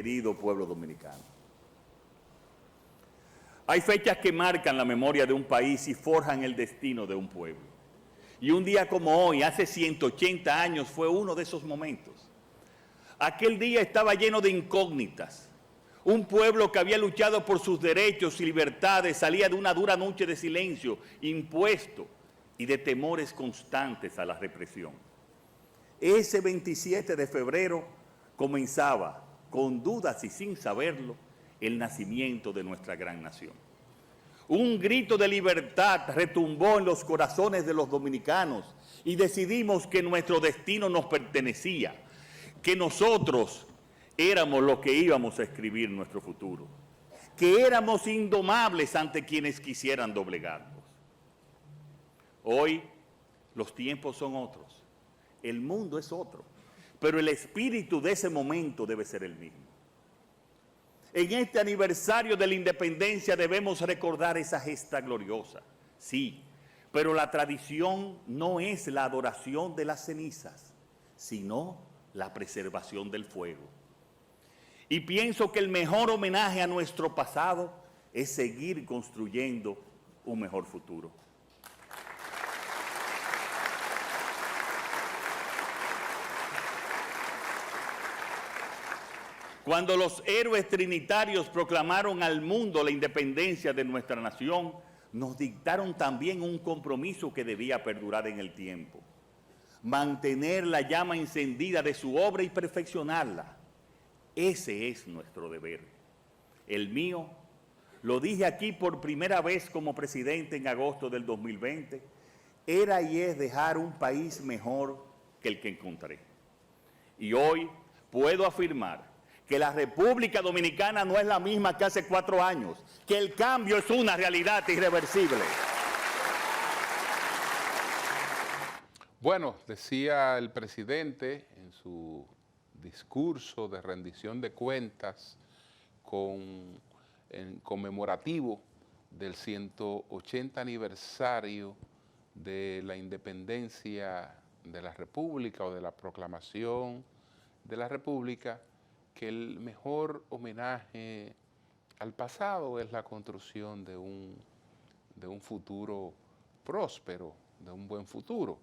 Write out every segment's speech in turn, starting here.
querido pueblo dominicano. Hay fechas que marcan la memoria de un país y forjan el destino de un pueblo. Y un día como hoy, hace 180 años, fue uno de esos momentos. Aquel día estaba lleno de incógnitas. Un pueblo que había luchado por sus derechos y libertades salía de una dura noche de silencio impuesto y de temores constantes a la represión. Ese 27 de febrero comenzaba, con dudas y sin saberlo, el nacimiento de nuestra gran nación. Un grito de libertad retumbó en los corazones de los dominicanos y decidimos que nuestro destino nos pertenecía, que nosotros éramos los que íbamos a escribir nuestro futuro, que éramos indomables ante quienes quisieran doblegarnos. Hoy los tiempos son otros, el mundo es otro, pero el espíritu de ese momento debe ser el mismo. En este aniversario de la independencia debemos recordar esa gesta gloriosa, sí, pero la tradición no es la adoración de las cenizas, sino la preservación del fuego. Y pienso que el mejor homenaje a nuestro pasado es seguir construyendo un mejor futuro. Cuando los héroes trinitarios proclamaron al mundo la independencia de nuestra nación, nos dictaron también un compromiso que debía perdurar en el tiempo. Mantener la llama encendida de su obra y perfeccionarla. Ese es nuestro deber. El mío, lo dije aquí por primera vez como presidente en agosto del 2020, era y es dejar un país mejor que el que encontré. Y hoy puedo afirmar que la República Dominicana no es la misma que hace 4 años, que el cambio es una realidad irreversible. Bueno, decía el presidente en su discurso de rendición de cuentas en conmemorativo del 180 aniversario de la independencia de la República o de la proclamación de la República, que el mejor homenaje al pasado es la construcción de un futuro próspero, de un buen futuro.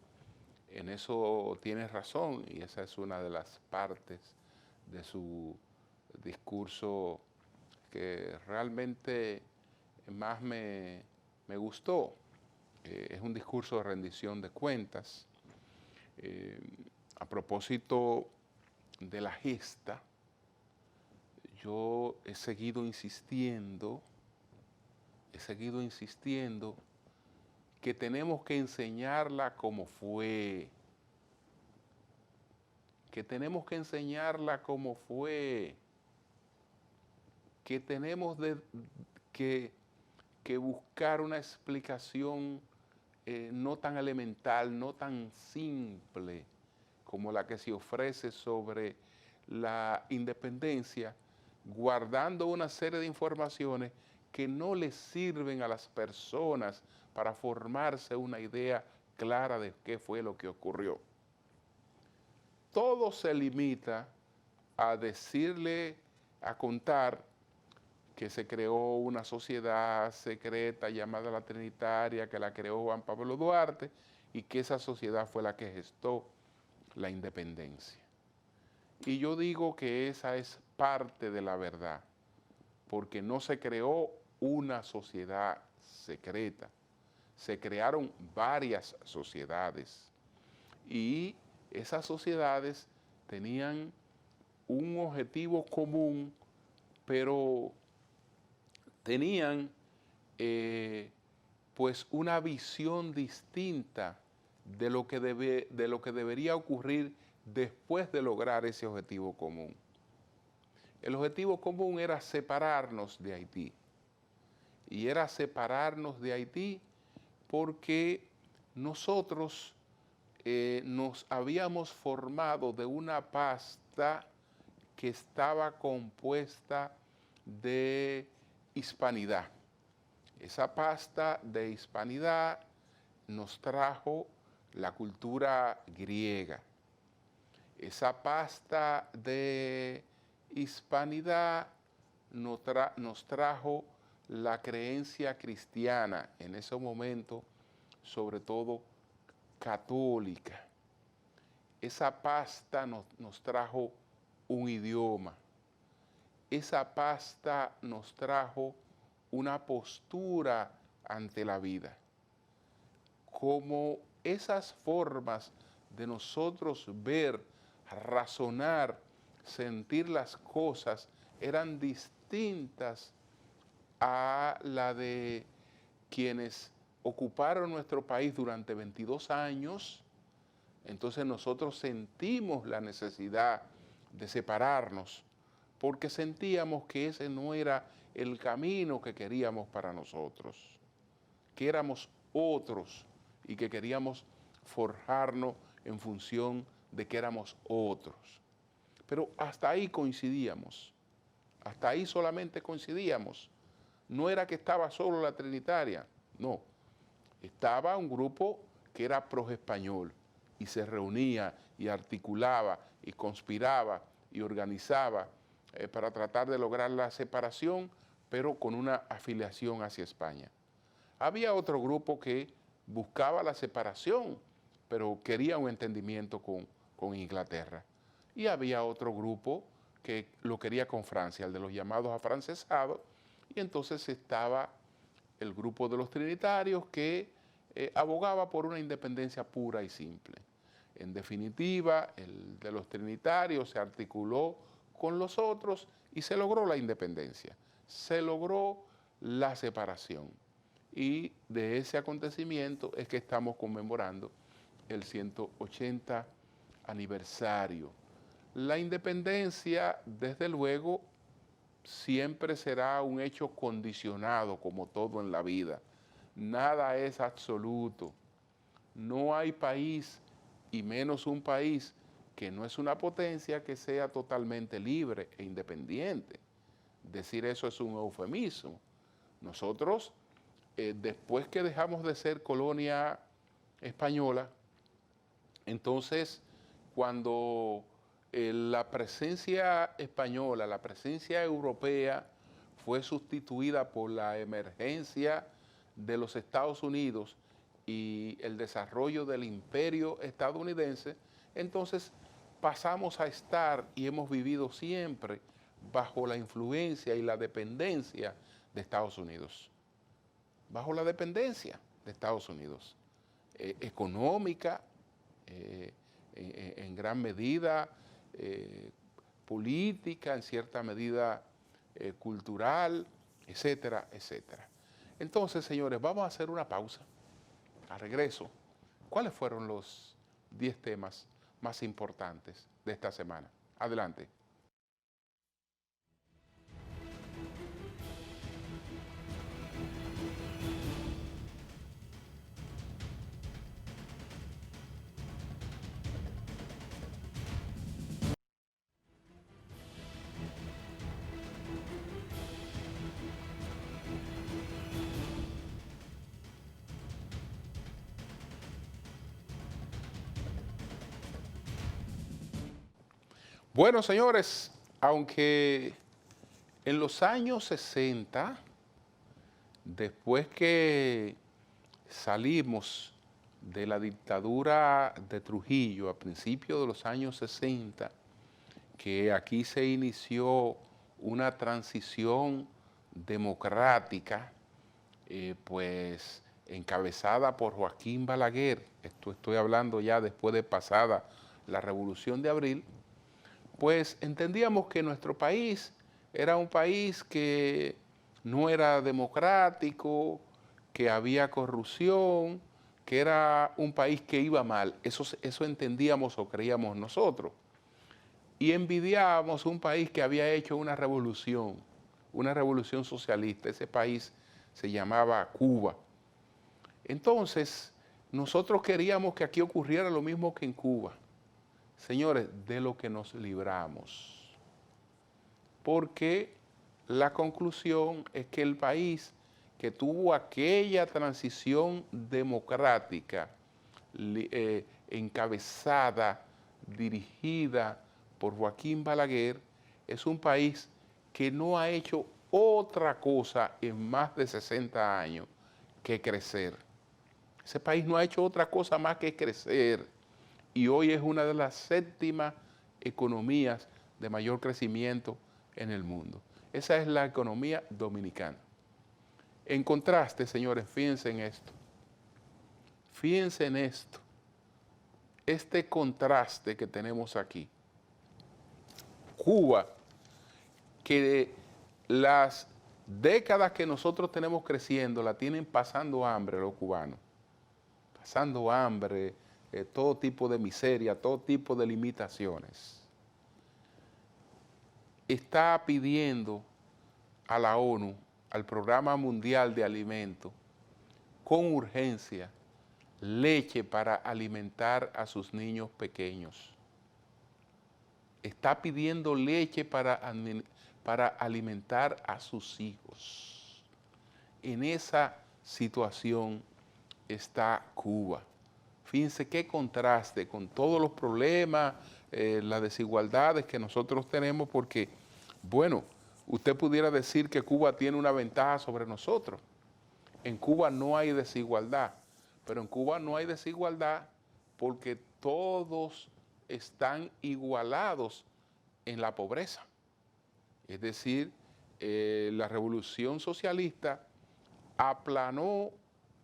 En eso tienes razón y esa es una de las partes de su discurso que realmente más me gustó. Es un discurso de rendición de cuentas. A propósito de la gesta, yo he seguido insistiendo que tenemos que enseñarla como fue, que tenemos que buscar una explicación no tan elemental, no tan simple como la que se ofrece sobre la independencia, guardando una serie de informaciones que no les sirven a las personas para formarse una idea clara de qué fue lo que ocurrió. Todo se limita a decirle, a contar que se creó una sociedad secreta llamada la Trinitaria, que la creó Juan Pablo Duarte, y que esa sociedad fue la que gestó la independencia. Y yo digo que esa es parte de la verdad, porque no se creó una sociedad secreta, se crearon varias sociedades y esas sociedades tenían un objetivo común, pero tenían pues una visión distinta de lo que debería ocurrir después de lograr ese objetivo común. El objetivo común era separarnos de Haití. Y era separarnos de Haití porque nosotros nos habíamos formado de una pasta que estaba compuesta de hispanidad. Esa pasta de hispanidad nos trajo la cultura griega. Esa pasta de hispanidad nos trajo la creencia cristiana, en ese momento, sobre todo católica. Esa pasta nos trajo un idioma. Esa pasta nos trajo una postura ante la vida. Como esas formas de nosotros ver, razonar, sentir las cosas eran distintas a la de quienes ocuparon nuestro país durante 22 años, entonces nosotros sentimos la necesidad de separarnos porque sentíamos que ese no era el camino que queríamos para nosotros, que éramos otros y que queríamos forjarnos en función de que éramos otros. Pero hasta ahí coincidíamos, hasta ahí solamente coincidíamos. No era que estaba solo la Trinitaria, no. Estaba un grupo que era pro-español y se reunía y articulaba y conspiraba y organizaba para tratar de lograr la separación, pero con una afiliación hacia España. Había otro grupo que buscaba la separación, pero quería un entendimiento con Inglaterra. Y había otro grupo que lo quería con Francia, el de los llamados afrancesados, y entonces estaba el grupo de los trinitarios que abogaba por una independencia pura y simple. En definitiva, el de los trinitarios se articuló con los otros y se logró la independencia, se logró la separación. Y de ese acontecimiento es que estamos conmemorando el 180 aniversario. La independencia, desde luego, siempre será un hecho condicionado, como todo en la vida. Nada es absoluto. No hay país, y menos un país que no es una potencia, que sea totalmente libre e independiente. Decir eso es un eufemismo. Nosotros, después que dejamos de ser colonia española, entonces cuando la presencia española, la presencia europea fue sustituida por la emergencia de los Estados Unidos y el desarrollo del imperio estadounidense, entonces pasamos a estar y hemos vivido siempre bajo la influencia y la dependencia de Estados Unidos. Bajo la dependencia de Estados Unidos, económica, en gran medida, política, en cierta medida cultural, etcétera, etcétera. Entonces, señores, vamos a hacer una pausa. A regreso, ¿cuáles fueron los 10 temas más importantes de esta semana? Adelante. Bueno, señores, aunque en los años 60, después que salimos de la dictadura de Trujillo a principios de los años 60, que aquí se inició una transición democrática, pues encabezada por Joaquín Balaguer, esto estoy hablando ya después de pasada la Revolución de Abril, pues entendíamos que nuestro país era un país que no era democrático, que había corrupción, que era un país que iba mal. Eso entendíamos o creíamos nosotros. Y envidiábamos un país que había hecho una revolución socialista. Ese país se llamaba Cuba. Entonces, nosotros queríamos que aquí ocurriera lo mismo que en Cuba. Señores, de lo que nos libramos. Porque la conclusión es que el país que tuvo aquella transición democrática, encabezada, dirigida por Joaquín Balaguer, es un país que no ha hecho otra cosa en más de 60 años que crecer. Ese país no ha hecho otra cosa más que crecer y hoy es una de las 7ª economías de mayor crecimiento en el mundo. Esa es la economía dominicana. En contraste, señores, fíjense en esto. Fíjense en esto. Este contraste que tenemos aquí. Cuba, que las décadas que nosotros tenemos creciendo la tienen pasando hambre los cubanos. Pasando hambre, todo tipo de miseria, todo tipo de limitaciones. Está pidiendo a la ONU, al Programa Mundial de Alimentos, con urgencia, leche para alimentar a sus niños pequeños. Está pidiendo leche para alimentar a sus hijos. En esa situación está Cuba. Fíjense qué contraste con todos los problemas, las desigualdades que nosotros tenemos, porque, bueno, usted pudiera decir que Cuba tiene una ventaja sobre nosotros. En Cuba no hay desigualdad, pero en Cuba no hay desigualdad porque todos están igualados en la pobreza. Es decir, la revolución socialista aplanó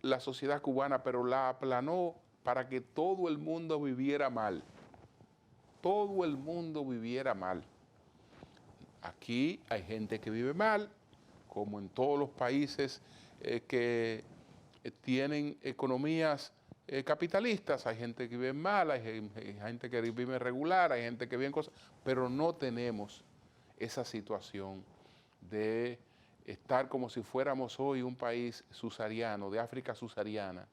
la sociedad cubana, pero la aplanó para que todo el mundo viviera mal. Todo el mundo viviera mal. Aquí hay gente que vive mal, como en todos los países que tienen economías capitalistas. Hay gente que vive mal, hay gente que vive regular, hay gente que vive en cosas, pero no tenemos esa situación de estar como si fuéramos hoy un país subsahariano, de África subsahariana,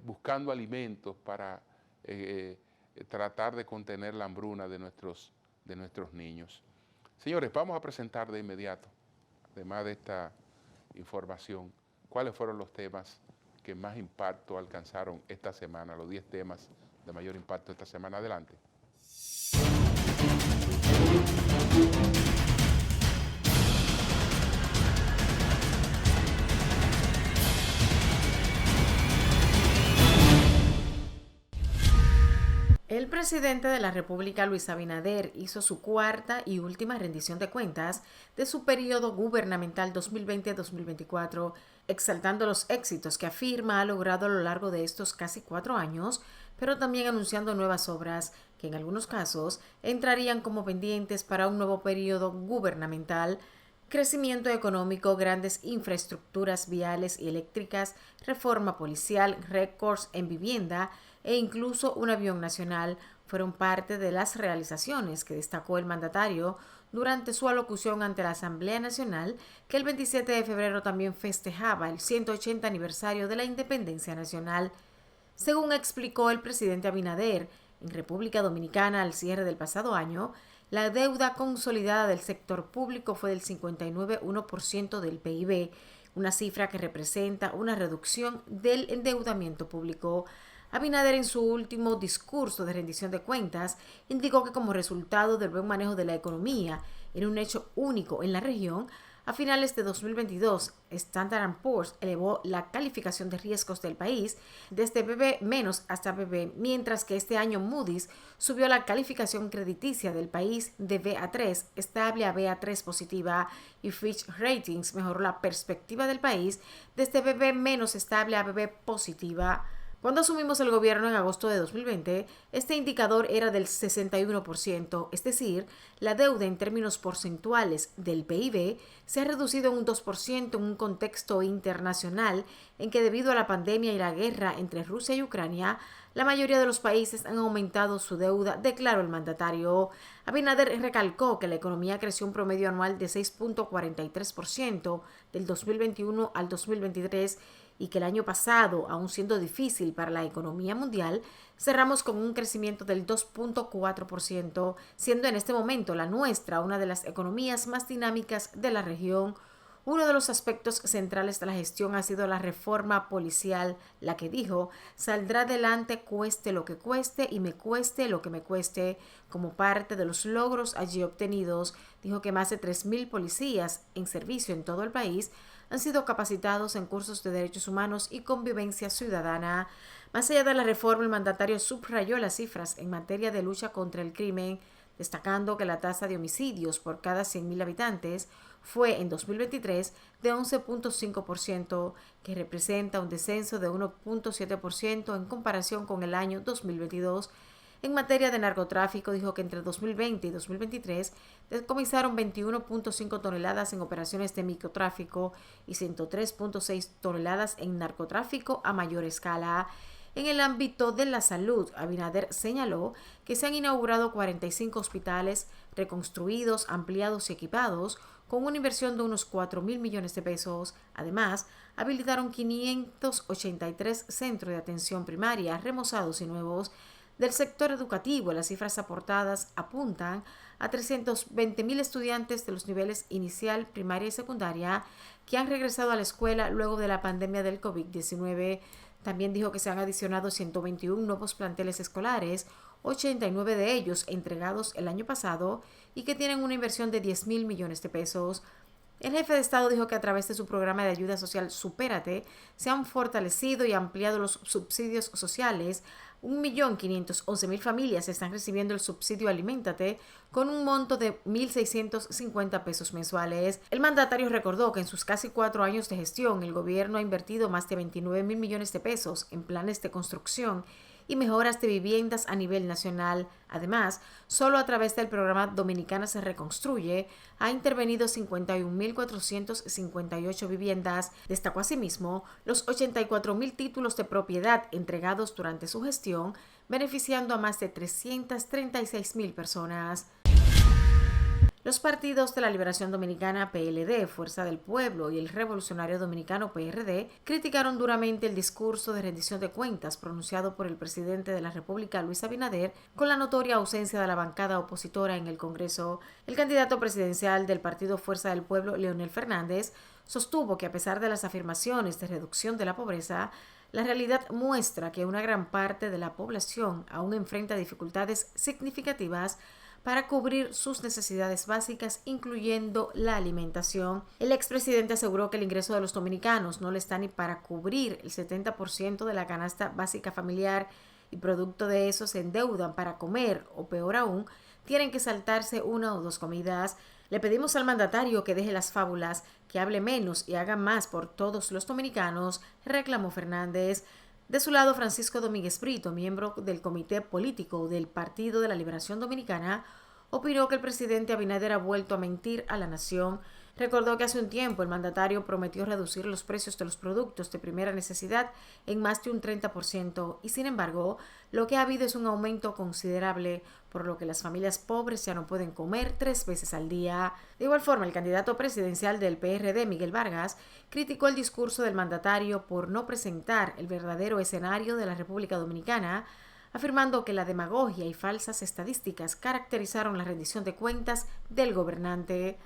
buscando alimentos para tratar de contener la hambruna de nuestros niños. Señores, vamos a presentar de inmediato, además de esta información, cuáles fueron los temas que más impacto alcanzaron esta semana, los 10 temas de mayor impacto esta semana. Adelante. El presidente de la República, Luis Abinader, hizo su cuarta y última rendición de cuentas de su periodo gubernamental 2020-2024, exaltando los éxitos que afirma ha logrado a lo largo de estos casi 4 años, pero también anunciando nuevas obras que en algunos casos entrarían como pendientes para un nuevo periodo gubernamental: crecimiento económico, grandes infraestructuras viales y eléctricas, reforma policial, récords en vivienda e incluso un avión nacional fueron parte de las realizaciones que destacó el mandatario durante su alocución ante la Asamblea Nacional, que el 27 de febrero también festejaba el 180 aniversario de la independencia nacional. Según explicó el presidente Abinader, en República Dominicana al cierre del pasado año, la deuda consolidada del sector público fue del 59,1% del PIB, una cifra que representa una reducción del endeudamiento público. Abinader, en su último discurso de rendición de cuentas, indicó que como resultado del buen manejo de la economía, en un hecho único en la región, a finales de 2022, Standard & Poor's elevó la calificación de riesgos del país desde BB- hasta BB, mientras que este año Moody's subió la calificación crediticia del país de Ba3 estable a Ba3 positiva, y Fitch Ratings mejoró la perspectiva del país desde BB- estable a BB positiva. Cuando asumimos el gobierno en agosto de 2020, este indicador era del 61%, es decir, la deuda en términos porcentuales del PIB se ha reducido en un 2% en un contexto internacional en que, debido a la pandemia y la guerra entre Rusia y Ucrania, la mayoría de los países han aumentado su deuda, declaró el mandatario. Abinader recalcó que la economía creció un promedio anual de 6,43% del 2021 al 2023 y que el año pasado, aun siendo difícil para la economía mundial, cerramos con un crecimiento del 2,4%, siendo en este momento la nuestra una de las economías más dinámicas de la región. Uno de los aspectos centrales de la gestión ha sido la reforma policial, la que dijo saldrá adelante cueste lo que cueste y me cueste lo que me cueste. Como parte de los logros allí obtenidos, dijo que más de 3.000 policías en servicio en todo el país han sido capacitados en cursos de derechos humanos y convivencia ciudadana. Más allá de la reforma, el mandatario subrayó las cifras en materia de lucha contra el crimen, destacando que la tasa de homicidios por cada 100.000 habitantes fue en 2023 de 11.5%, que representa un descenso de 1.7% en comparación con el año 2022. En materia de narcotráfico, dijo que entre 2020 y 2023 decomisaron 21.5 toneladas en operaciones de microtráfico y 103.6 toneladas en narcotráfico a mayor escala. En el ámbito de la salud, Abinader señaló que se han inaugurado 45 hospitales reconstruidos, ampliados y equipados con una inversión de unos 4.000 millones de pesos. Además, habilitaron 583 centros de atención primaria remozados y nuevos. Del sector educativo, las cifras aportadas apuntan a 320.000 estudiantes de los niveles inicial, primaria y secundaria que han regresado a la escuela luego de la pandemia del COVID-19. También dijo que se han adicionado 121 nuevos planteles escolares, 89 de ellos entregados el año pasado y que tienen una inversión de 10.000 millones de pesos. El jefe de Estado dijo que a través de su programa de ayuda social Supérate se han fortalecido y ampliado los subsidios sociales. 1.511.000 familias están recibiendo el subsidio Aliméntate con un monto de 1.650 pesos mensuales. El mandatario recordó que en sus casi 4 años de gestión el gobierno ha invertido más de 29.000 millones de pesos en planes de construcción y mejoras de viviendas a nivel nacional. Además, solo a través del programa Dominicana se reconstruye, ha intervenido 51.458 viviendas. Destacó asimismo los 84.000 títulos de propiedad entregados durante su gestión, beneficiando a más de 336.000 personas. Los partidos de la Liberación Dominicana PLD, Fuerza del Pueblo y el Revolucionario Dominicano PRD criticaron duramente el discurso de rendición de cuentas pronunciado por el presidente de la República, Luis Abinader, con la notoria ausencia de la bancada opositora en el Congreso. El candidato presidencial del partido Fuerza del Pueblo, Leonel Fernández, sostuvo que a pesar de las afirmaciones de reducción de la pobreza, la realidad muestra que una gran parte de la población aún enfrenta dificultades significativas para cubrir sus necesidades básicas, incluyendo la alimentación. El expresidente aseguró que el ingreso de los dominicanos no le está ni para cubrir el 70% de la canasta básica familiar y producto de eso se endeudan para comer o, peor aún, tienen que saltarse 1 o 2 comidas. Le pedimos al mandatario que deje las fábulas, que hable menos y haga más por todos los dominicanos, reclamó Fernández. De su lado, Francisco Domínguez Brito, miembro del Comité Político del Partido de la Liberación Dominicana, opinó que el presidente Abinader ha vuelto a mentir a la nación. Recordó que hace un tiempo el mandatario prometió reducir los precios de los productos de primera necesidad en más de un 30% y, sin embargo, lo que ha habido es un aumento considerable, por lo que las familias pobres ya no pueden comer 3 veces al día. De igual forma, el candidato presidencial del PRD, Miguel Vargas, criticó el discurso del mandatario por no presentar el verdadero escenario de la República Dominicana, afirmando que la demagogia y falsas estadísticas caracterizaron la rendición de cuentas del gobernante.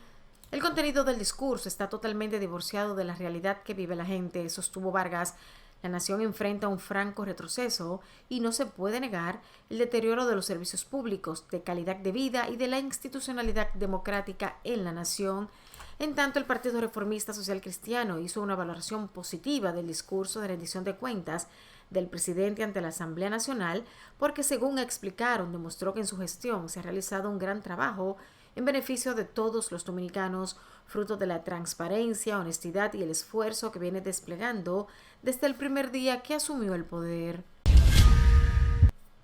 El contenido del discurso está totalmente divorciado de la realidad que vive la gente, sostuvo Vargas. La nación enfrenta un franco retroceso y no se puede negar el deterioro de los servicios públicos, de calidad de vida y de la institucionalidad democrática en la nación. En tanto, el Partido Reformista Social Cristiano hizo una valoración positiva del discurso de rendición de cuentas del presidente ante la Asamblea Nacional porque, según explicaron, demostró que en su gestión se ha realizado un gran trabajo en beneficio de todos los dominicanos, fruto de la transparencia, honestidad y el esfuerzo que viene desplegando desde el primer día que asumió el poder.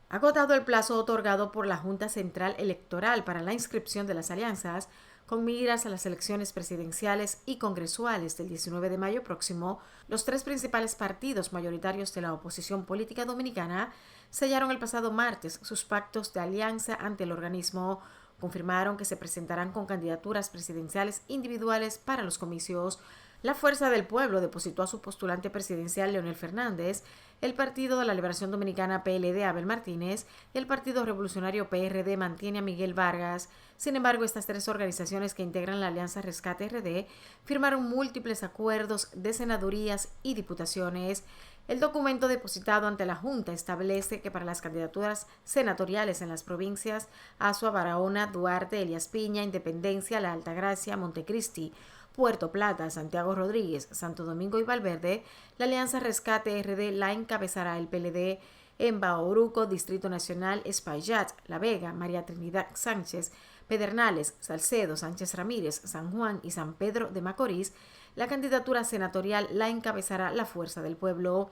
Agotado el plazo otorgado por la Junta Central Electoral para la inscripción de las alianzas, con miras a las elecciones presidenciales y congresuales del 19 de mayo próximo, los 3 principales partidos mayoritarios de la oposición política dominicana sellaron el pasado martes sus pactos de alianza ante el organismo. Confirmaron que se presentarán con candidaturas presidenciales individuales para los comicios. La Fuerza del Pueblo depositó a su postulante presidencial Leonel Fernández El Partido de la Liberación Dominicana PLD, Abel Martínez, y el Partido Revolucionario PRD mantiene a Miguel Vargas. Sin embargo, estas tres organizaciones que integran la Alianza Rescate RD firmaron múltiples acuerdos de senadurías y diputaciones. El documento depositado ante la Junta establece que para las candidaturas senatoriales en las provincias Azua, Barahona, Duarte, Elías Piña, Independencia, La Altagracia, Montecristi, Puerto Plata, Santiago Rodríguez, Santo Domingo y Valverde, la Alianza Rescate RD la encabezará el PLD en Bauruco, Distrito Nacional, Espaillat, La Vega, María Trinidad Sánchez, Pedernales, Salcedo, Sánchez Ramírez, San Juan y San Pedro de Macorís. La candidatura senatorial la encabezará la Fuerza del Pueblo,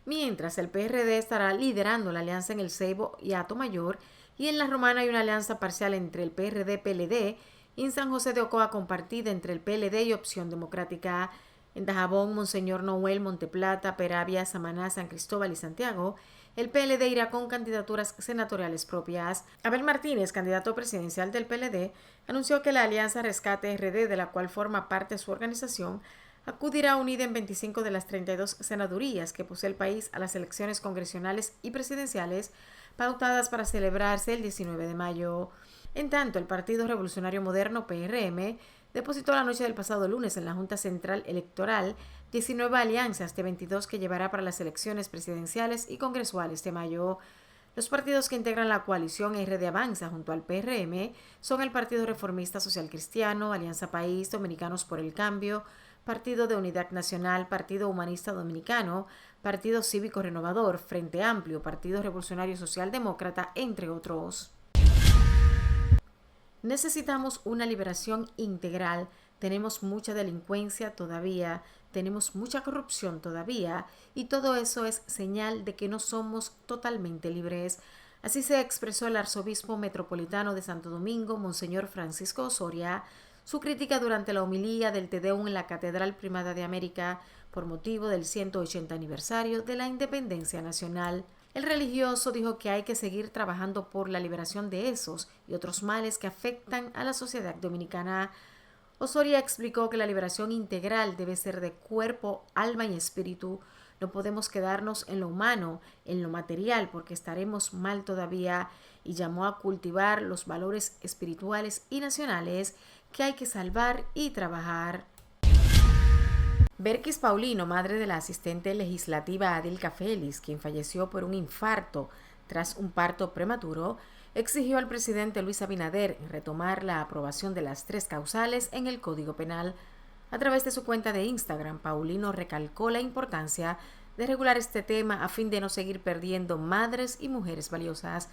mientras el PRD estará liderando la alianza en el Ceibo y Atomayor, y en la Romana hay una alianza parcial entre el PRD-PLD y en San José de Ocoa compartida entre el PLD y Opción Democrática. En Dajabón, Monseñor Noel, Monteplata, Peravia, Samaná, San Cristóbal y Santiago, el PLD irá con candidaturas senatoriales propias. Abel Martínez, candidato presidencial del PLD, anunció que la Alianza Rescate RD, de la cual forma parte su organización, acudirá unida en 25 de las 32 senadurías que posee el país a las elecciones congresionales y presidenciales pautadas para celebrarse el 19 de mayo. En tanto, el Partido Revolucionario Moderno, PRM, depositó la noche del pasado lunes en la Junta Central Electoral 19 alianzas de 22 que llevará para las elecciones presidenciales y congresuales de mayo. Los partidos que integran la coalición RD Avanza junto al PRM son el Partido Reformista Social Cristiano, Alianza País, Dominicanos por el Cambio, Partido de Unidad Nacional, Partido Humanista Dominicano, Partido Cívico Renovador, Frente Amplio, Partido Revolucionario Socialdemócrata, entre otros. Necesitamos una liberación integral. Tenemos mucha delincuencia todavía, tenemos mucha corrupción todavía, y todo eso es señal de que no somos totalmente libres. Así se expresó el arzobispo metropolitano de Santo Domingo, Monseñor Francisco Osoria, su crítica durante la homilía del Te Deum en la Catedral Primada de América por motivo del 180 aniversario de la independencia nacional. El religioso dijo que hay que seguir trabajando por la liberación de esos y otros males que afectan a la sociedad dominicana. Osoria explicó que la liberación integral debe ser de cuerpo, alma y espíritu. No podemos quedarnos en lo humano, en lo material, porque estaremos mal todavía, y llamó a cultivar los valores espirituales y nacionales que hay que salvar y trabajar. Berkis Paulino, madre de la asistente legislativa Adilka Félix, quien falleció por un infarto tras un parto prematuro, exigió al presidente Luis Abinader retomar la aprobación de las 3 causales en el Código Penal. A través de su cuenta de Instagram, Paulino recalcó la importancia de regular este tema a fin de no seguir perdiendo madres y mujeres valiosas.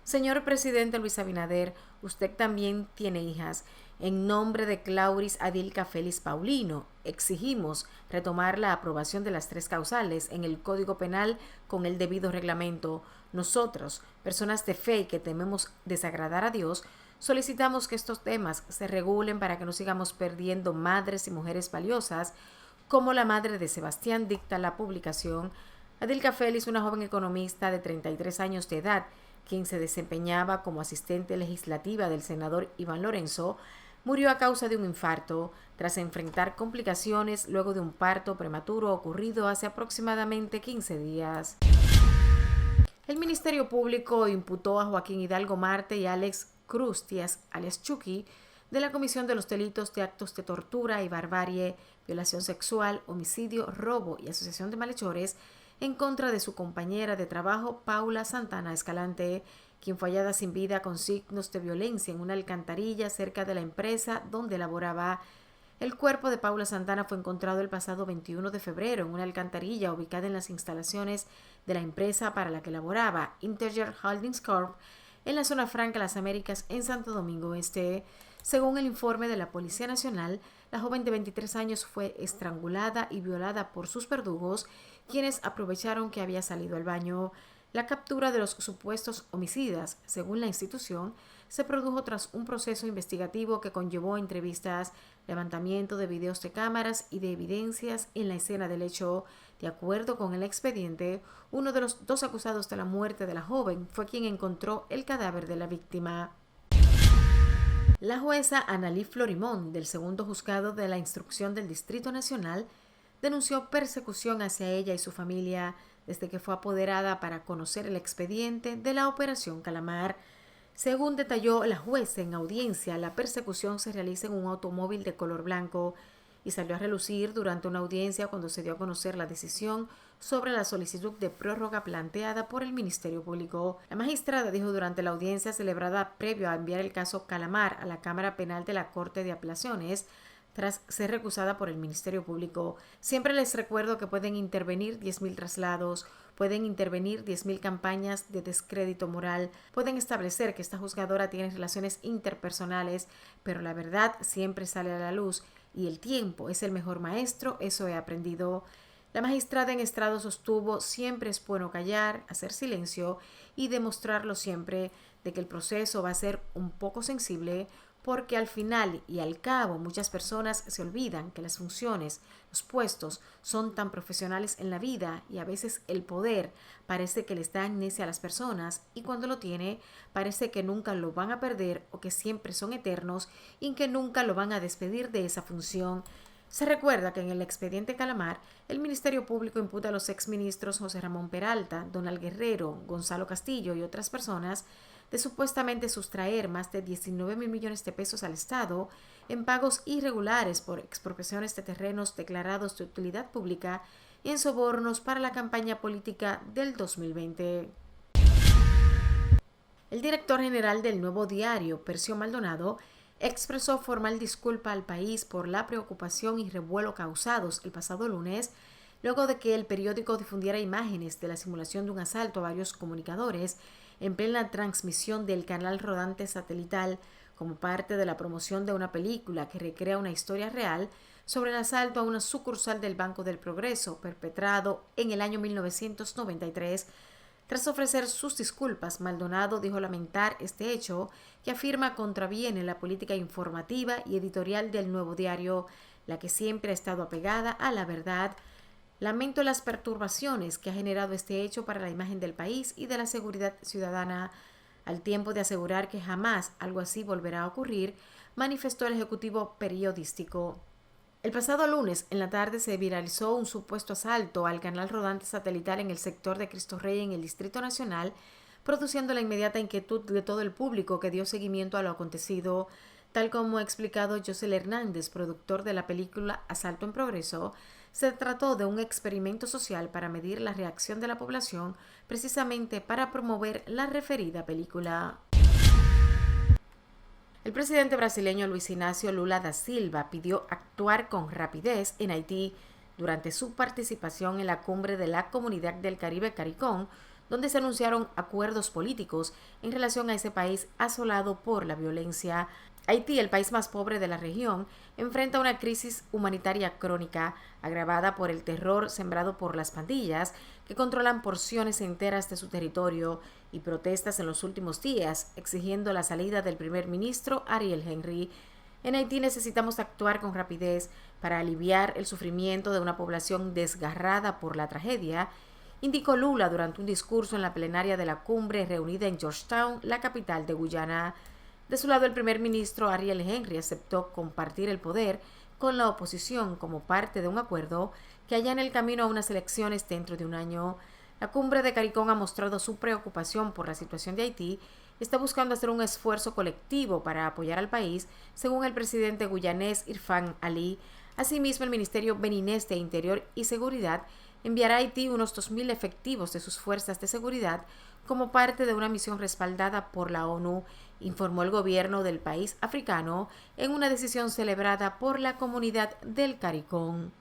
Señor presidente Luis Abinader, usted también tiene hijas. En nombre de Clauris Adilka Félix Paulino, exigimos retomar la aprobación de las 3 causales en el Código Penal con el debido reglamento. Nosotros, personas de fe y que tememos desagradar a Dios, solicitamos que estos temas se regulen para que no sigamos perdiendo madres y mujeres valiosas, como la madre de Sebastián, dicta la publicación. Adilka Félix, una joven economista de 33 años de edad, quien se desempeñaba como asistente legislativa del senador Iván Lorenzo, murió a causa de un infarto tras enfrentar complicaciones luego de un parto prematuro ocurrido hace aproximadamente 15 días. El Ministerio Público imputó a Joaquín Hidalgo Marte y Alex Cruz Díaz, alias Chucky, de la comisión de los delitos de actos de tortura y barbarie, violación sexual, homicidio, robo y asociación de malhechores en contra de su compañera de trabajo Paula Santana Escalante, quien fue hallada sin vida con signos de violencia en una alcantarilla cerca de la empresa donde laboraba. El cuerpo de Paula Santana fue encontrado el pasado 21 de febrero en una alcantarilla ubicada en las instalaciones de la empresa para la que laboraba, Integer Holdings Corp., en la zona franca Las Américas, en Santo Domingo Este. Según el informe de la Policía Nacional, la joven de 23 años fue estrangulada y violada por sus verdugos, quienes aprovecharon que había salido al baño. La captura de los supuestos homicidas, según la institución, se produjo tras un proceso investigativo que conllevó entrevistas, levantamiento de videos de cámaras y de evidencias en la escena del hecho. De acuerdo con el expediente, uno de los 2 acusados de la muerte de la joven fue quien encontró el cadáver de la víctima. La jueza Analí Florimón, del segundo juzgado de la instrucción del Distrito Nacional, denunció persecución hacia ella y su familia desde que fue apoderada para conocer el expediente de la Operación Calamar. Según detalló la jueza en audiencia, la persecución se realiza en un automóvil de color blanco y salió a relucir durante una audiencia cuando se dio a conocer la decisión sobre la solicitud de prórroga planteada por el Ministerio Público. La magistrada dijo durante la audiencia celebrada previo a enviar el caso Calamar a la Cámara Penal de la Corte de Apelaciones, tras ser recusada por el Ministerio Público: siempre les recuerdo que pueden intervenir 10.000 traslados, pueden intervenir 10.000 campañas de descrédito moral, pueden establecer que esta juzgadora tiene relaciones interpersonales, pero la verdad siempre sale a la luz y el tiempo es el mejor maestro, eso he aprendido. La magistrada en estrado sostuvo: siempre es bueno callar, hacer silencio y demostrarlo siempre de que el proceso va a ser un poco sensible, porque al final y al cabo muchas personas se olvidan que las funciones, los puestos son tan profesionales en la vida y a veces el poder parece que les da amnesia a las personas y cuando lo tiene parece que nunca lo van a perder o que siempre son eternos y que nunca lo van a despedir de esa función. Se recuerda que en el expediente Calamar, el Ministerio Público imputa a los exministros José Ramón Peralta, Donald Guerrero, Gonzalo Castillo y otras personas de supuestamente sustraer más de 19.000 millones de pesos al Estado en pagos irregulares por expropiaciones de terrenos declarados de utilidad pública y en sobornos para la campaña política del 2020. El director general del Nuevo Diario, Percio Maldonado, expresó formal disculpa al país por la preocupación y revuelo causados el pasado lunes, luego de que el periódico difundiera imágenes de la simulación de un asalto a varios comunicadores en plena transmisión del canal rodante satelital como parte de la promoción de una película que recrea una historia real sobre el asalto a una sucursal del Banco del Progreso perpetrado en el año 1993. Tras ofrecer sus disculpas, Maldonado dijo lamentar este hecho que afirma contraviene la política informativa y editorial del Nuevo Diario, la que siempre ha estado apegada a la verdad. Lamento las perturbaciones que ha generado este hecho para la imagen del país y de la seguridad ciudadana, al tiempo de asegurar que jamás algo así volverá a ocurrir, manifestó el ejecutivo periodístico. El pasado lunes en la tarde se viralizó un supuesto asalto al canal rodante satelital en el sector de Cristo Rey en el Distrito Nacional, produciendo la inmediata inquietud de todo el público que dio seguimiento a lo acontecido. Tal como ha explicado Josel Hernández, productor de la película Asalto en Progreso, se trató de un experimento social para medir la reacción de la población, precisamente para promover la referida película. El presidente brasileño Luis Inácio Lula da Silva pidió actuar con rapidez en Haití durante su participación en la cumbre de la Comunidad del Caribe CARICOM, donde se anunciaron acuerdos políticos en relación a ese país asolado por la violencia. Haití, el país más pobre de la región, enfrenta una crisis humanitaria crónica agravada por el terror sembrado por las pandillas que controlan porciones enteras de su territorio y protestas en los últimos días exigiendo la salida del primer ministro Ariel Henry. En Haití necesitamos actuar con rapidez para aliviar el sufrimiento de una población desgarrada por la tragedia, indicó Lula durante un discurso en la plenaria de la cumbre reunida en Georgetown, la capital de Guyana. De su lado, el primer ministro Ariel Henry aceptó compartir el poder con la oposición como parte de un acuerdo que allana el camino a unas elecciones dentro de un año. La cumbre de CARICOM ha mostrado su preocupación por la situación de Haití y está buscando hacer un esfuerzo colectivo para apoyar al país, según el presidente guyanés Irfan Ali. Asimismo, el Ministerio beninés de Interior y Seguridad enviará a Haití unos 2.000 efectivos de sus fuerzas de seguridad como parte de una misión respaldada por la ONU, informó el gobierno del país africano en una decisión celebrada por la comunidad del CARICOM.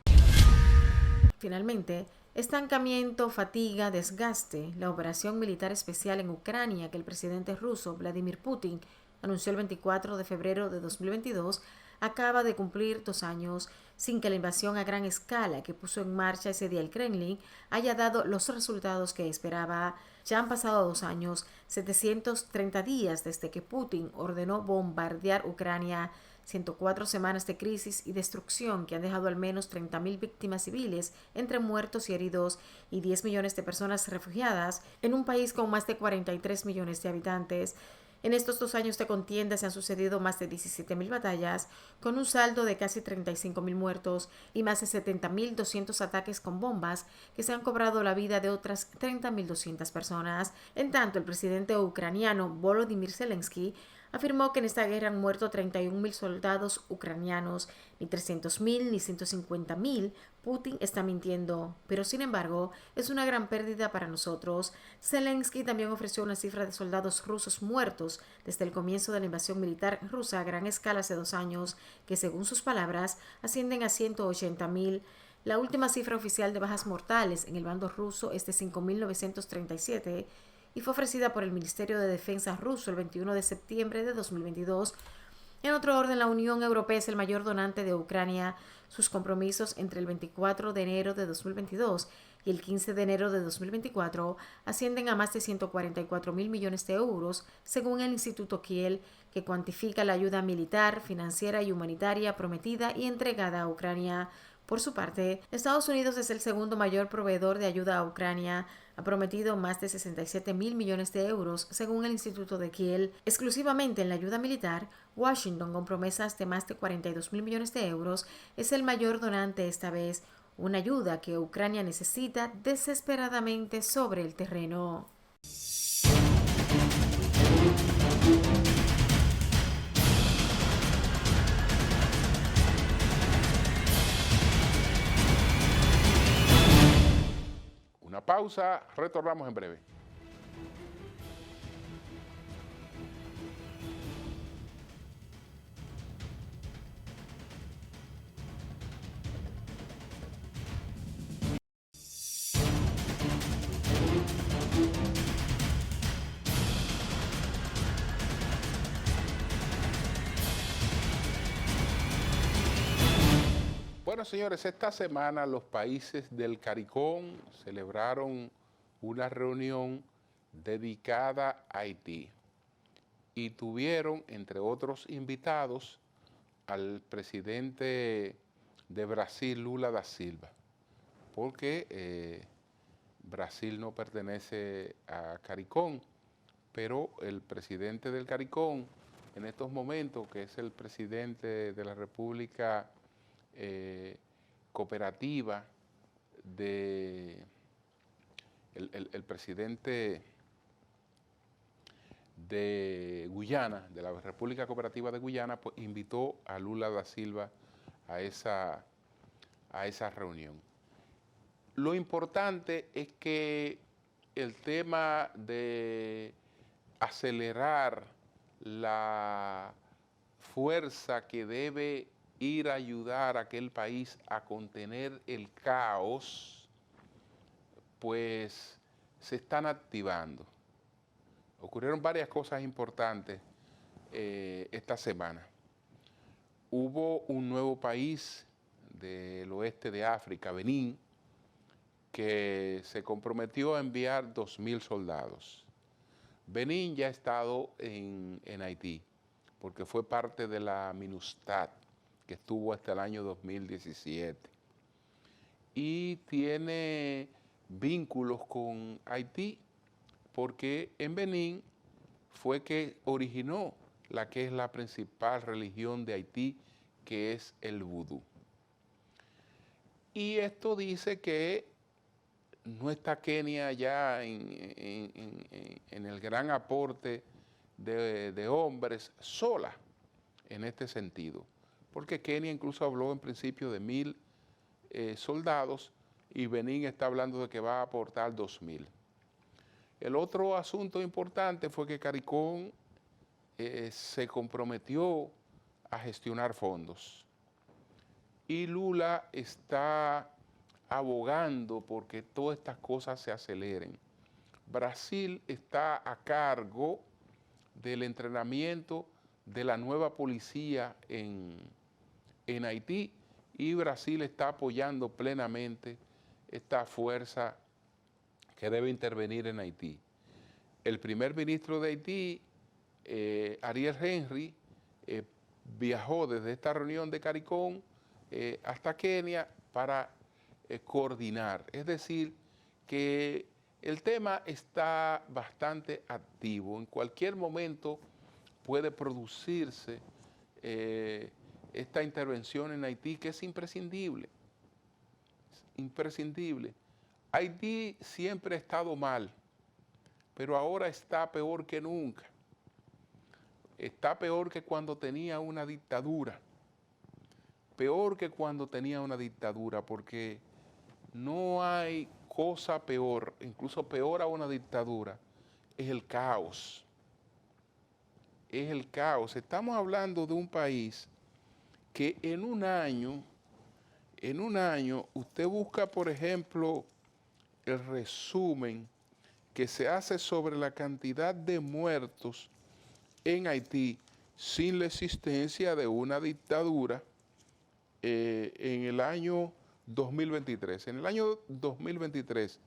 Finalmente, estancamiento, fatiga, desgaste. La operación militar especial en Ucrania que el presidente ruso Vladimir Putin anunció el 24 de febrero de 2022 acaba de cumplir 2 años sin que la invasión a gran escala que puso en marcha ese día el Kremlin haya dado los resultados que esperaba. Ya han pasado 2 años, 730 días desde que Putin ordenó bombardear Ucrania, 104 semanas de crisis y destrucción que han dejado al menos 30.000 víctimas civiles entre muertos y heridos y 10 millones de personas refugiadas en un país con más de 43 millones de habitantes. En estos 2 años de contienda se han sucedido más de 17.000 batallas, con un saldo de casi 35.000 muertos y más de 70.200 ataques con bombas que se han cobrado la vida de otras 30.200 personas. En tanto, el presidente ucraniano Volodymyr Zelensky afirmó que en esta guerra han muerto 31.000 soldados ucranianos, ni 300.000 ni 150.000. Putin está mintiendo, pero sin embargo es una gran pérdida para nosotros. Zelensky también ofreció una cifra de soldados rusos muertos desde el comienzo de la invasión militar rusa a gran escala hace 2 años, que según sus palabras ascienden a 180.000. La última cifra oficial de bajas mortales en el bando ruso es de 5.937 y fue ofrecida por el Ministerio de Defensa ruso el 21 de septiembre de 2022. En otro orden, la Unión Europea es el mayor donante de Ucrania. Sus compromisos entre el 24 de enero de 2022 y el 15 de enero de 2024 ascienden a más de 144.000 millones de euros, según el Instituto Kiel, que cuantifica la ayuda militar, financiera y humanitaria prometida y entregada a Ucrania. Por su parte, Estados Unidos es el segundo mayor proveedor de ayuda a Ucrania. Ha prometido más de 67.000 millones de euros, según el Instituto de Kiel. Exclusivamente en la ayuda militar, Washington, con promesas de más de 42.000 millones de euros, es el mayor donante esta vez, una ayuda que Ucrania necesita desesperadamente sobre el terreno. Una pausa, retornamos en breve. Bueno, señores, esta semana los países del CARICOM celebraron una reunión dedicada a Haití y tuvieron, entre otros invitados, al presidente de Brasil, Lula da Silva, porque Brasil no pertenece a CARICOM, pero el presidente del CARICOM, en estos momentos, que es el presidente de la República Cooperativa el presidente de Guyana, de la República Cooperativa de Guyana, pues invitó a Lula da Silva a esa reunión. Lo importante es que el tema de acelerar la fuerza que debe ir a ayudar a aquel país a contener el caos, pues se están activando. Ocurrieron varias cosas importantes esta semana. Hubo un nuevo país del oeste de África, Benín, que se comprometió a enviar 2.000 soldados. Benín ya ha estado en Haití, porque fue parte de la MINUSTAH, que estuvo hasta el año 2017. Y tiene vínculos con Haití, porque en Benín fue que originó la que es la principal religión de Haití, que es el vudú. Y esto dice que no está Kenia ya en el gran aporte de hombres sola en este sentido, porque Kenia incluso habló en principio de 1.000 soldados y Benín está hablando de que va a aportar 2.000. El otro asunto importante fue que CARICOM se comprometió a gestionar fondos y Lula está abogando porque todas estas cosas se aceleren. Brasil está a cargo del entrenamiento de la nueva policía en Haití y Brasil está apoyando plenamente esta fuerza que debe intervenir en Haití. El primer ministro de Haití, Ariel Henry, viajó desde esta reunión de CARICOM hasta Kenia para coordinar. Es decir, que el tema está bastante activo. En cualquier momento puede producirse esta intervención en Haití, que es imprescindible. Imprescindible. Haití siempre ha estado mal, pero ahora está peor que nunca. Está peor que cuando tenía una dictadura. Peor que cuando tenía una dictadura, porque no hay cosa peor, incluso peor a una dictadura, es el caos. Es el caos. Estamos hablando de un país que en un año, usted busca, por ejemplo, el resumen que se hace sobre la cantidad de muertos en Haití sin la existencia de una dictadura en el año 2023. En el año 2023,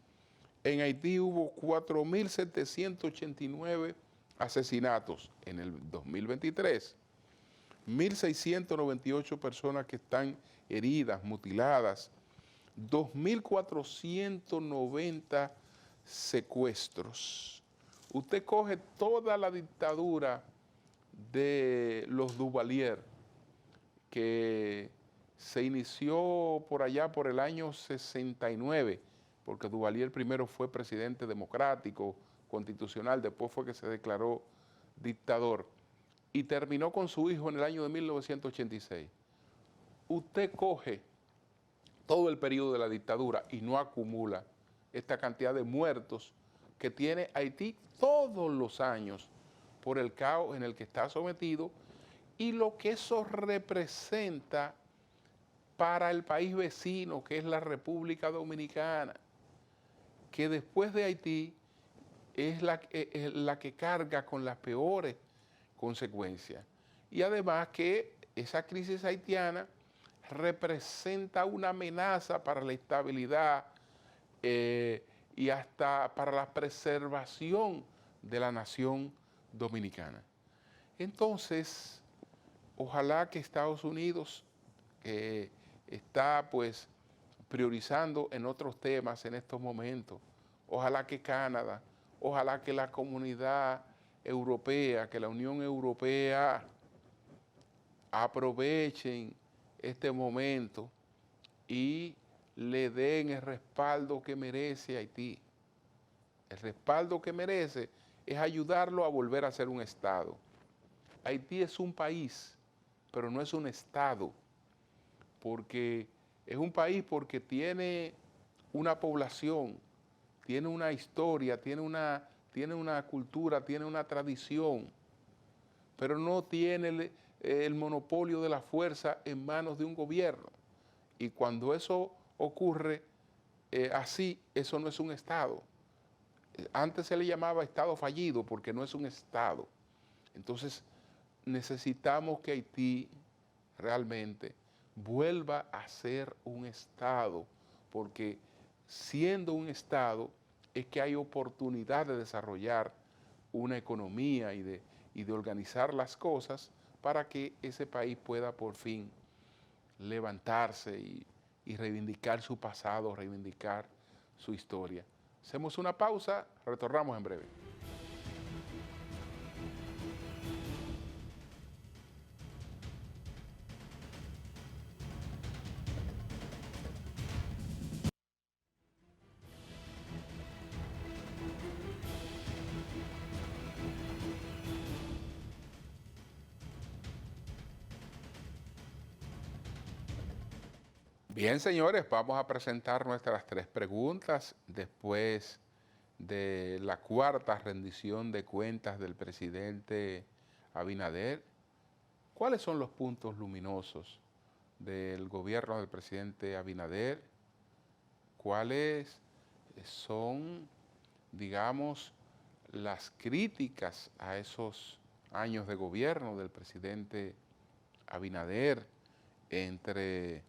en Haití hubo 4.789 asesinatos. En el 2023, 1.698 personas que están heridas, mutiladas, 2.490 secuestros. Usted coge toda la dictadura de los Duvalier, que se inició por allá por el año 69, porque Duvalier primero fue presidente democrático, constitucional, después fue que se declaró dictador, y terminó con su hijo en el año de 1986. Usted coge todo el periodo de la dictadura y no acumula esta cantidad de muertos que tiene Haití todos los años por el caos en el que está sometido y lo que eso representa para el país vecino, que es la República Dominicana, que después de Haití es la que carga con las peores consecuencias. Y además que esa crisis haitiana representa una amenaza para la estabilidad y hasta para la preservación de la nación dominicana. Entonces, ojalá que Estados Unidos, que está pues priorizando en otros temas en estos momentos, ojalá que Canadá, ojalá que la comunidad europea, que la Unión Europea aprovechen este momento y le den el respaldo que merece Haití. El respaldo que merece es ayudarlo a volver a ser un Estado. Haití es un país, pero no es un Estado, porque es un país porque tiene una población, tiene una historia, tiene una cultura, tiene una tradición, pero no tiene el monopolio de la fuerza en manos de un gobierno. Y cuando eso ocurre así, eso no es un Estado. Antes se le llamaba Estado fallido porque no es un Estado. Entonces necesitamos que Haití realmente vuelva a ser un Estado, porque siendo un Estado es que hay oportunidad de desarrollar una economía y de organizar las cosas para que ese país pueda por fin levantarse y reivindicar su pasado, reivindicar su historia. Hacemos una pausa, retornamos en breve. Bien, señores, vamos a presentar nuestras 3 preguntas después de la 4ª rendición de cuentas del presidente Abinader. ¿Cuáles son los puntos luminosos del gobierno del presidente Abinader? ¿Cuáles son, digamos, las críticas a esos años de gobierno del presidente Abinader, entre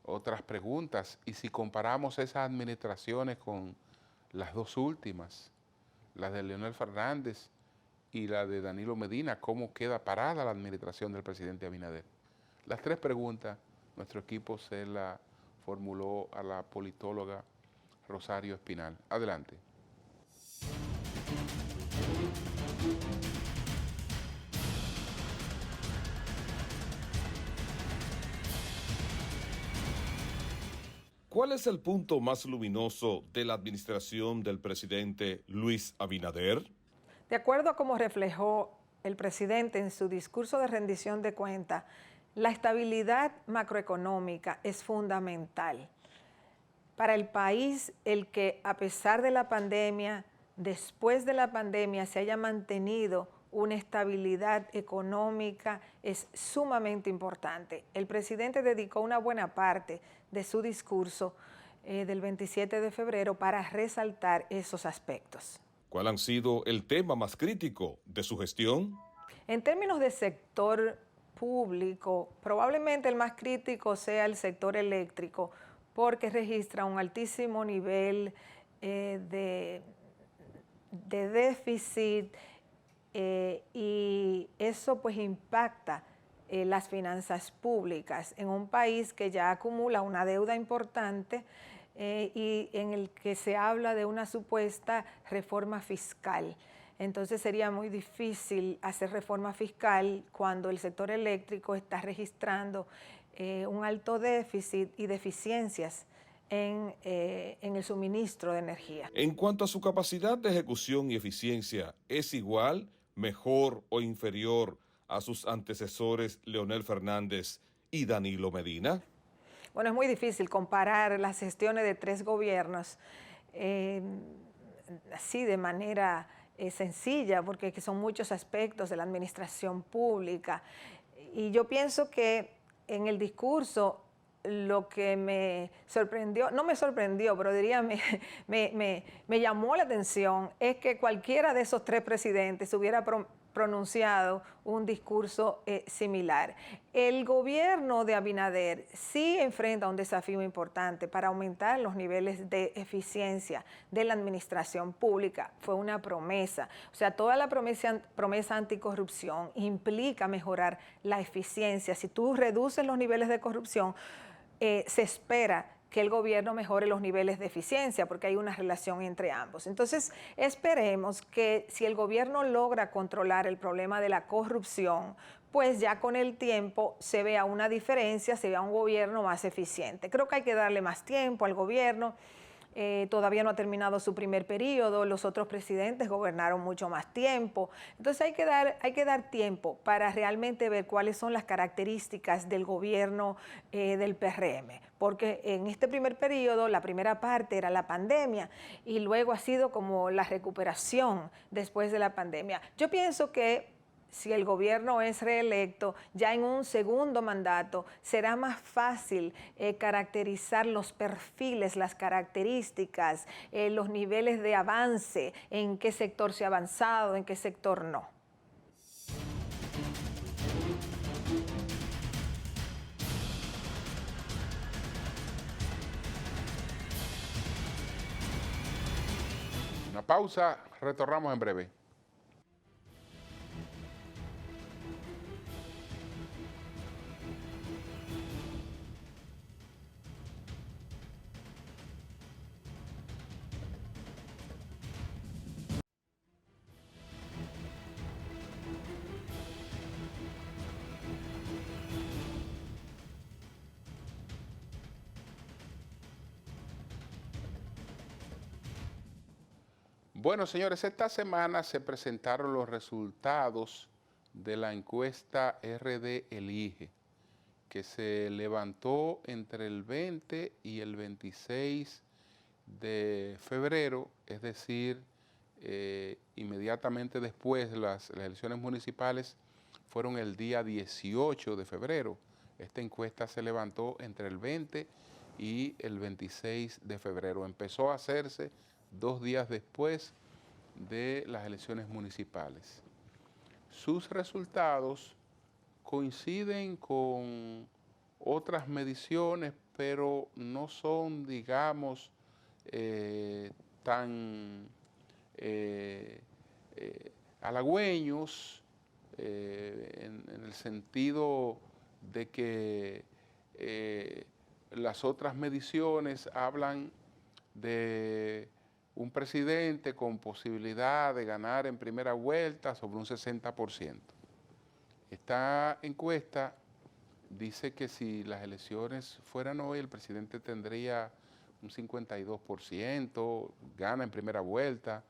otras preguntas? Y si comparamos esas administraciones con las 2 últimas, la de Leonel Fernández y la de Danilo Medina, ¿cómo queda parada la administración del presidente Abinader? Las 3 preguntas, nuestro equipo se la formuló a la politóloga Rosario Espinal. Adelante. ¿Cuál es el punto más luminoso de la administración del presidente Luis Abinader? De acuerdo a cómo reflejó el presidente en su discurso de rendición de cuentas, la estabilidad macroeconómica es fundamental para el país, el que a pesar de la pandemia, después de la pandemia, se haya mantenido una estabilidad económica es sumamente importante. El presidente dedicó una buena parte de su discurso del 27 de febrero para resaltar esos aspectos. ¿Cuál ha sido el tema más crítico de su gestión? En términos de sector público, probablemente el más crítico sea el sector eléctrico, porque registra un altísimo nivel de déficit y eso pues impacta las finanzas públicas en un país que ya acumula una deuda importante y en el que se habla de una supuesta reforma fiscal. Entonces sería muy difícil hacer reforma fiscal cuando el sector eléctrico está registrando un alto déficit y deficiencias en el suministro de energía. En cuanto a su capacidad de ejecución y eficiencia, ¿es igual, mejor o inferior a sus antecesores Leonel Fernández y Danilo Medina? Bueno, es muy difícil comparar las gestiones de tres gobiernos así de manera sencilla, porque son muchos aspectos de la administración pública. Y yo pienso que en el discurso lo que me sorprendió, no me sorprendió, pero diría me llamó la atención, es que cualquiera de esos tres presidentes hubiera pronunciado un discurso similar. El gobierno de Abinader sí enfrenta un desafío importante para aumentar los niveles de eficiencia de la administración pública. Fue una promesa. O sea, toda la promesa anticorrupción implica mejorar la eficiencia. Si tú reduces los niveles de corrupción, se espera que el gobierno mejore los niveles de eficiencia, porque hay una relación entre ambos. Entonces, esperemos que si el gobierno logra controlar el problema de la corrupción, pues ya con el tiempo se vea una diferencia, se vea un gobierno más eficiente. Creo que hay que darle más tiempo al gobierno. Todavía no ha terminado su primer periodo, los otros presidentes gobernaron mucho más tiempo. Entonces hay que dar tiempo para realmente ver cuáles son las características del gobierno del PRM, porque en este primer periodo la primera parte era la pandemia y luego ha sido como la recuperación después de la pandemia. Yo pienso que si el gobierno es reelecto, ya en un segundo mandato será más fácil caracterizar los perfiles, las características, los niveles de avance, en qué sector se ha avanzado, en qué sector no. Una pausa, retornamos en breve. Bueno, señores, esta semana se presentaron los resultados de la encuesta RD Elige, que se levantó entre el 20 y el 26 de febrero, es decir, inmediatamente después de las elecciones municipales, fueron el día 18 de febrero. Esta encuesta se levantó entre el 20 y el 26 de febrero. Empezó a hacerse 2 días después de las elecciones municipales. Sus resultados coinciden con otras mediciones, pero no son, digamos, tan halagüeños en el sentido de que las otras mediciones hablan de un presidente con posibilidad de ganar en primera vuelta sobre un 60%. Esta encuesta dice que si las elecciones fueran hoy, el presidente tendría un 52%, gana en primera vuelta.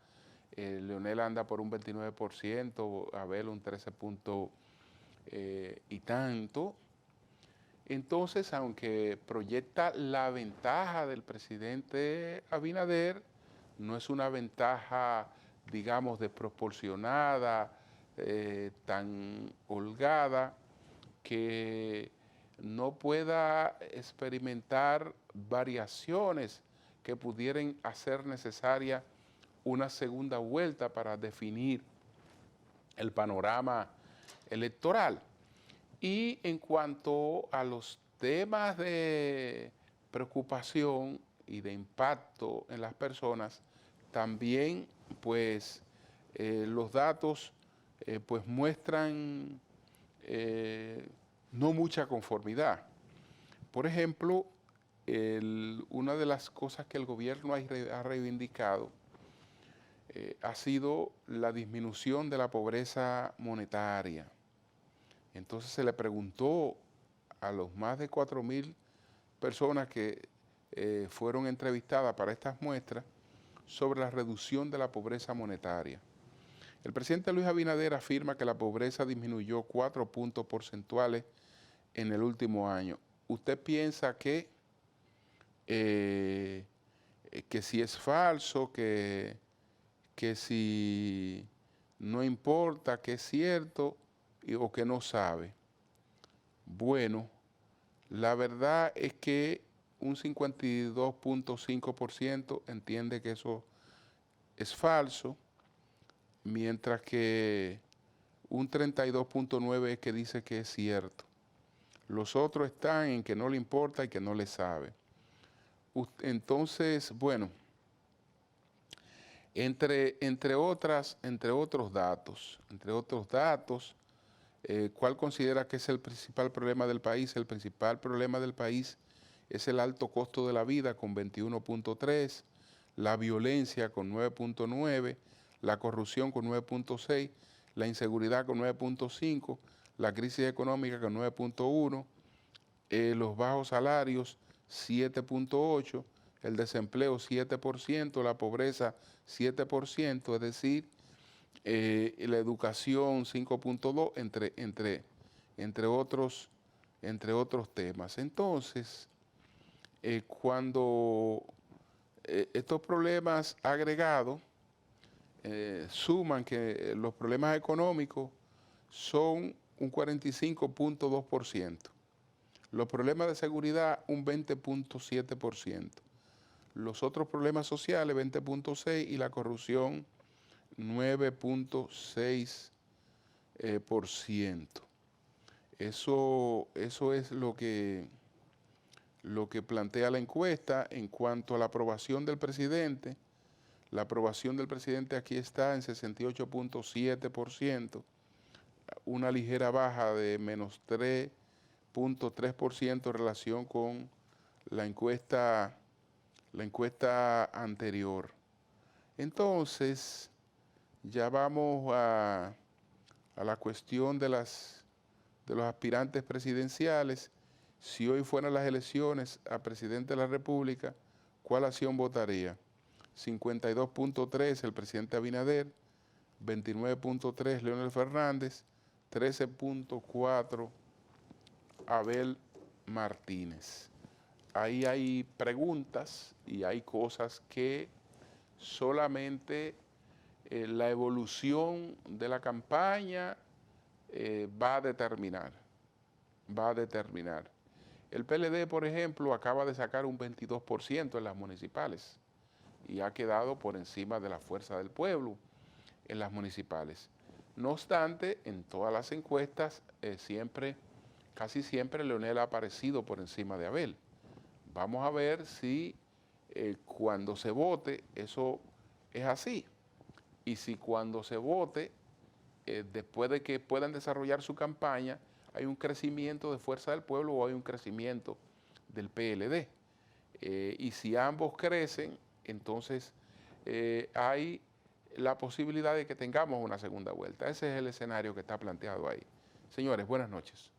Leonel anda por un 29%, Abel un 13 y tanto. Entonces, aunque proyecta la ventaja del presidente Abinader, no es una ventaja, digamos, desproporcionada, tan holgada, que no pueda experimentar variaciones que pudieran hacer necesaria una segunda vuelta para definir el panorama electoral. Y en cuanto a los temas de preocupación y de impacto en las personas, también pues los datos pues muestran no mucha conformidad. Por ejemplo, una de las cosas que el gobierno ha reivindicado ha sido la disminución de la pobreza monetaria. Entonces se le preguntó a los más de 4.000 personas que fueron entrevistadas para estas muestras sobre la reducción de la pobreza monetaria. El presidente Luis Abinader afirma que la pobreza disminuyó 4 puntos porcentuales en el último año. ¿Usted piensa que si es falso, que si no importa, que es cierto o que no sabe? Bueno, la verdad es que un 52.5% entiende que eso es falso, mientras que un 32.9% es que dice que es cierto. Los otros están en que no le importa y que no le sabe. Entonces, bueno, entre otros datos, ¿cuál considera que es el principal problema del país? El principal problema del país es el alto costo de la vida con 21.3%, la violencia con 9.9%, la corrupción con 9.6%, la inseguridad con 9.5%, la crisis económica con 9.1%, los bajos salarios 7.8%, el desempleo 7%, la pobreza 7%, es decir, la educación 5.2%, entre otros temas. Entonces, cuando estos problemas agregados suman que los problemas económicos son un 45.2%, los problemas de seguridad un 20.7%, los otros problemas sociales 20.6% y la corrupción 9.6%. Eso es lo que plantea la encuesta. En cuanto a la aprobación del presidente, la aprobación del presidente aquí está en 68.7%, una ligera baja de menos 3.3% en relación con la encuesta anterior. Entonces, ya vamos a la cuestión de los aspirantes presidenciales. Si hoy fueran las elecciones a presidente de la República, ¿cuál acción votaría? 52.3% el presidente Abinader, 29.3% Leonel Fernández, 13.4% Abel Martínez. Ahí hay preguntas y hay cosas que solamente la evolución de la campaña va a determinar. El PLD, por ejemplo, acaba de sacar un 22% en las municipales y ha quedado por encima de la Fuerza del Pueblo en las municipales. No obstante, en todas las encuestas, casi siempre Leonel ha aparecido por encima de Abel. Vamos a ver si cuando se vote eso es así. Y si cuando se vote, después de que puedan desarrollar su campaña, hay un crecimiento de Fuerza del Pueblo o hay un crecimiento del PLD. Y si ambos crecen, entonces hay la posibilidad de que tengamos una segunda vuelta. Ese es el escenario que está planteado ahí. Señores, buenas noches.